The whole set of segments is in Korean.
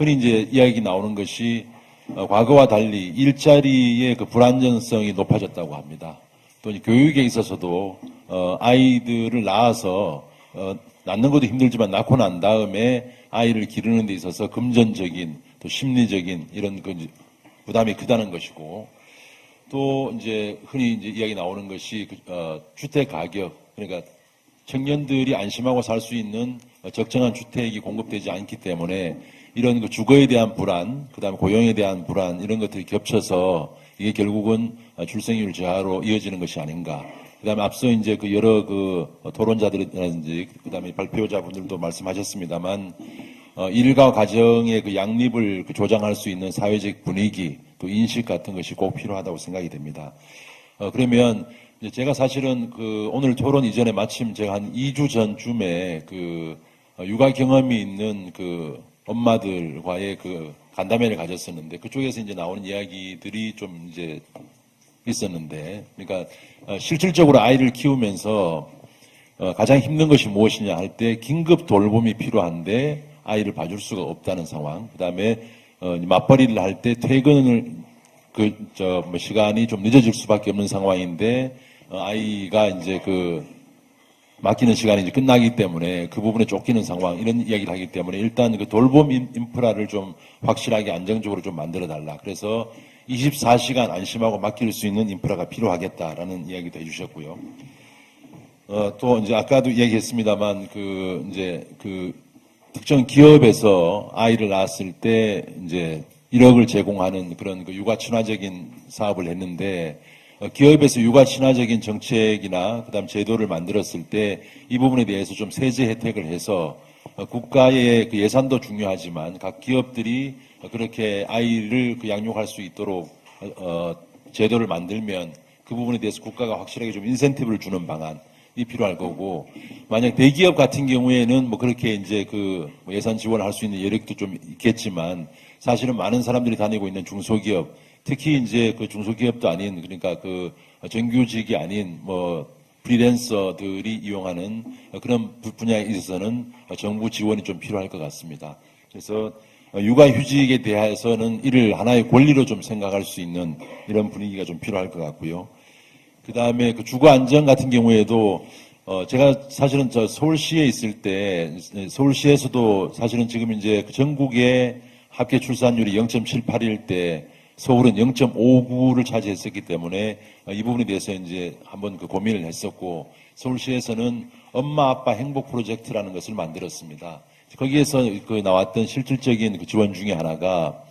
흔히 이제 이야기 나오는 것이 과거와 달리 일자리의 그 불안정성이 높아졌다고 합니다. 또 교육에 있어서도 아이들을 낳아서 낳는 것도 힘들지만 낳고 난 다음에 아이를 기르는 데 있어서 금전적인 또 심리적인 이런 그 부담이 크다는 것이고, 또 이제 흔히 이제 이야기 나오는 것이 주택 가격, 그러니까 청년들이 안심하고 살 수 있는 적정한 주택이 공급되지 않기 때문에 이런 그 주거에 대한 불안, 그다음에 고용에 대한 불안, 이런 것들이 겹쳐서 이게 결국은 출생률 저하로 이어지는 것이 아닌가. 그다음에 앞서 이제 그 여러 그 토론자들이라든지 그다음에 발표자분들도 말씀하셨습니다만 일가 가정의 그 양립을 조장할 수 있는 사회적 분위기, 또 인식 같은 것이 꼭 필요하다고 생각이 됩니다. 그러면 제가 사실은 그 오늘 토론 이전에 마침 제가 한 2주 전쯤에 그 육아 경험이 있는 그 엄마들과의 그 간담회를 가졌었는데, 그쪽에서 이제 나오는 이야기들이 좀 이제 있었는데, 그러니까 실질적으로 아이를 키우면서 가장 힘든 것이 무엇이냐 할 때 긴급 돌봄이 필요한데 아이를 봐줄 수가 없다는 상황. 그다음에 맞벌이를 할 때 퇴근을 시간이 좀 늦어질 수밖에 없는 상황인데 아이가 이제 맡기는 시간이 이제 끝나기 때문에 그 부분에 쫓기는 상황, 이런 이야기를 하기 때문에 일단 그 돌봄 인프라를 좀 확실하게 안정적으로 좀 만들어 달라. 그래서 24시간 안심하고 맡길 수 있는 인프라가 필요하겠다라는 이야기도 해주셨고요. 또 이제 아까도 이야기했습니다만 특정 기업에서 아이를 낳았을 때 이제 1억을 제공하는 그런 그 육아 친화적인 사업을 했는데, 기업에서 육아 친화적인 정책이나 그다음 제도를 만들었을 때 이 부분에 대해서 좀 세제 혜택을 해서 국가의 그 예산도 중요하지만 각 기업들이 그렇게 아이를 양육할 수 있도록 제도를 만들면 그 부분에 대해서 국가가 확실하게 좀 인센티브를 주는 방안이 필요할 거고, 만약 대기업 같은 경우에는 뭐 그렇게 이제 예산 지원을 할 수 있는 여력도 좀 있겠지만 사실은 많은 사람들이 다니고 있는 중소기업, 특히 이제 그 중소기업도 아닌, 그러니까 정규직이 아닌 프리랜서들이 이용하는 그런 분야에 있어서는 정부 지원이 좀 필요할 것 같습니다. 그래서 육아휴직에 대해서는 이를 하나의 권리로 좀 생각할 수 있는 이런 분위기가 좀 필요할 것 같고요. 그 다음에 주거 안정 같은 경우에도 제가 사실은 서울시에 있을 때 서울시에서도 사실은 지금 이제 전국의 합계 출산율이 0.78일 때 서울은 0.59를 차지했었기 때문에 이 부분에 대해서 이제 한번 고민을 했었고, 서울시에서는 엄마 아빠 행복 프로젝트라는 것을 만들었습니다. 거기에서 나왔던 실질적인 지원 중에 하나가,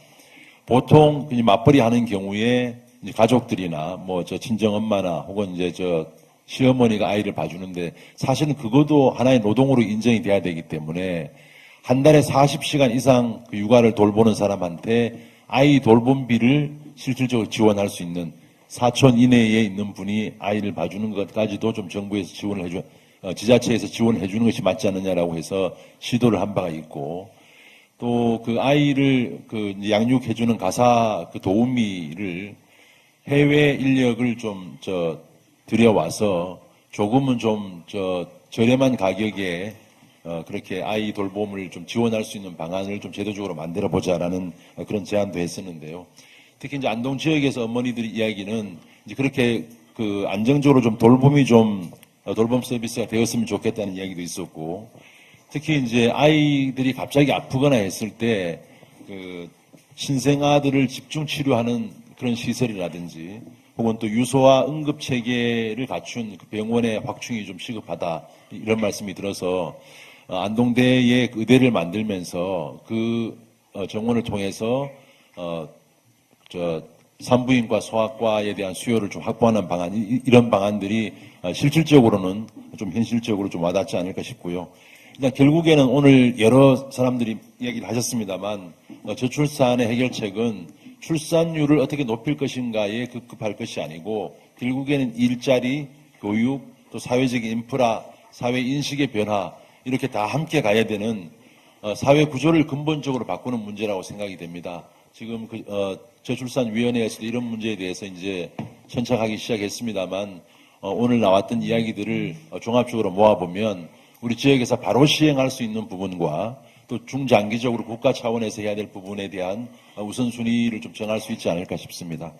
보통 맞벌이 하는 경우에 이제 가족들이나 친정 엄마나 혹은 이제 시어머니가 아이를 봐주는데, 사실은 그것도 하나의 노동으로 인정이 돼야 되기 때문에 한 달에 40시간 이상 육아를 돌보는 사람한테 아이 돌봄비를 실질적으로 지원할 수 있는, 4천 이내에 있는 분이 아이를 봐주는 것까지도 좀 정부에서 지원을 지자체에서 지원을 해주는 것이 맞지 않느냐라고 해서 시도를 한 바가 있고, 또 아이를 양육해주는 가사 도우미를 해외 인력을 좀 들여와서 조금은 좀 저렴한 가격에 그렇게 아이 돌봄을 좀 지원할 수 있는 방안을 좀 제도적으로 만들어 보자라는 그런 제안도 했었는데요. 특히 이제 안동 지역에서 어머니들이 이야기는 이제 그렇게 안정적으로 좀 돌봄이 돌봄 서비스가 되었으면 좋겠다는 이야기도 있었고, 특히 이제 아이들이 갑자기 아프거나 했을 때 신생아들을 집중 치료하는 그런 시설이라든지 혹은 또 유소와 응급 체계를 갖춘 병원의 확충이 좀 시급하다, 이런 말씀이 들어서 안동대에 의대를 만들면서 정원을 통해서 산부인과 소아과에 대한 수요를 좀 확보하는 방안, 이런 방안들이 실질적으로는 좀 현실적으로 좀 와닿지 않을까 싶고요. 일단 결국에는 오늘 여러 사람들이 이야기를 하셨습니다만 저출산의 해결책은 출산율을 어떻게 높일 것인가에 급급할 것이 아니고, 결국에는 일자리, 교육, 또 사회적인 인프라, 사회 인식의 변화, 이렇게 다 함께 가야 되는 사회 구조를 근본적으로 바꾸는 문제라고 생각이 됩니다. 지금 저출산위원회에서도 이런 문제에 대해서 이제 천착하기 시작했습니다만, 오늘 나왔던 이야기들을 종합적으로 모아보면 우리 지역에서 바로 시행할 수 있는 부분과 또 중장기적으로 국가 차원에서 해야 될 부분에 대한 우선순위를 좀 정할 수 있지 않을까 싶습니다.